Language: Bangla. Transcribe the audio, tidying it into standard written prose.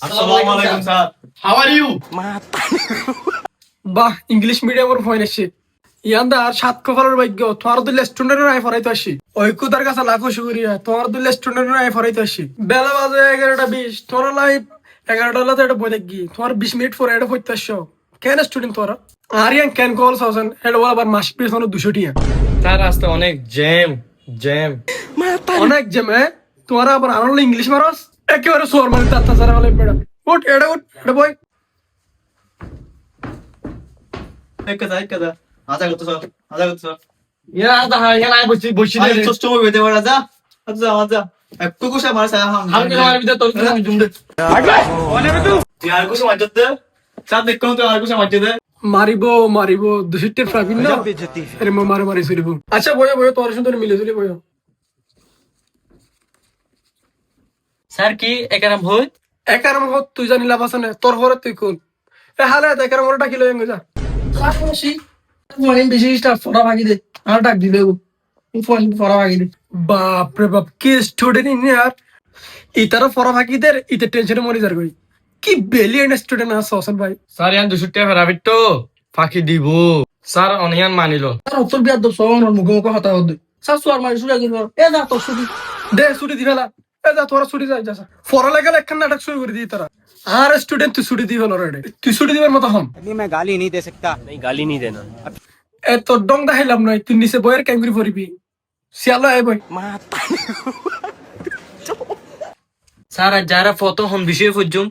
আসসালামু আলাইকুম স্যার। How are you? বাহ ইংলিশ মিডিয়ামের ফোন এসে ইয়ান্দা আর সাত কপালের ভাগ্য তোমার দুলে স্টুডেন্টের নাই ফরাইতে আসি ঐক্যতার কাছে লাখো শুকরিয়া তোমার দুলে স্টুডেন্টের নাই ফরাইতে আসি বেলা বাজে 11:20 তোমার লাইফ 11টা লাতে এটা বই দেখি তোমার 20 মিনিট পরে এটা পড়তে আসছো কেন স্টুডেন্ট তোরা আর ইয়ান কেন কল সাউসেন এটা বল আবার মাস পিস 200 টিয়া স্যার রাস্তা অনেক জ্যাম জ্যাম। অনেক জমে তোমার আবার আনন্দ ইংলিশ মারস একেবারে সোর মানে তাতা সারা হলে বেড়া উঠ এটা বই এক কাদা আজা করতে স্যার। ইয়া দা ইয়া লাই বসি বসি আরে ছোট মুভি দেব রাজা। আজা একটু কুশা মার স্যার। হাম কে মার ভিতর তোর তুমি জুমদে তুই আর কুশা মারতে স্যার দেখো তো আর কুশা মারতে দে। মারিব দুশিটের ফ্রাবিন না আরে মারি সরিব আচ্ছা বয় তোর সুন্দর মিলে চলি বয় স্যার কি একারাম হই? একারম হত তুই জানি লাভ আছে না তোর হরে তুই কোন এ হালে একারম ওটা কি লইং যা আসি ফোন বেশি স্টাফ ফরা ভাগি দে আর ডাক দিলে ফোন ফরা ভাগি দে বাপ রে বাপ কি স্টুডেন্ট ইন ইয়ার ইতারা ফরা ভাগি দে ইতে টেনশনে মরি যার কই কি ব্রিলিয়েন্ট স্টুডেন্ট আছে হোসেন ভাই স্যার ইয়ান 200 টাকা ফেরাবি তো ফাঁকি দিব। স্যার অনিয়ান মানিল। আর উত্তর বিয়ার দো সোন মুখ কথা হদ স্যার সুয়ার মারি সুরা গিল এ যা তো ছুটি দে ছুটি দিবেলা এ যা তোরা ছুটি যাই যা ফরা লাগালে একখান নাটক শুরু করে দি তারা আর স্টুডেন্ট তুই ছুটি দিবেল রে তুই ছুটি দিবার মত হম अभी मैं गाली नहीं दे सकता। नहीं गाली नहीं देना। এ তোর ডং দেখাইলাম নয় তুই নিচে বইয়ের ক্যাঙ্গুরি পড়িবি সিয়ালো আয় বই স্যার আজ যারা ফটো হম বিষয়ে ফুজুম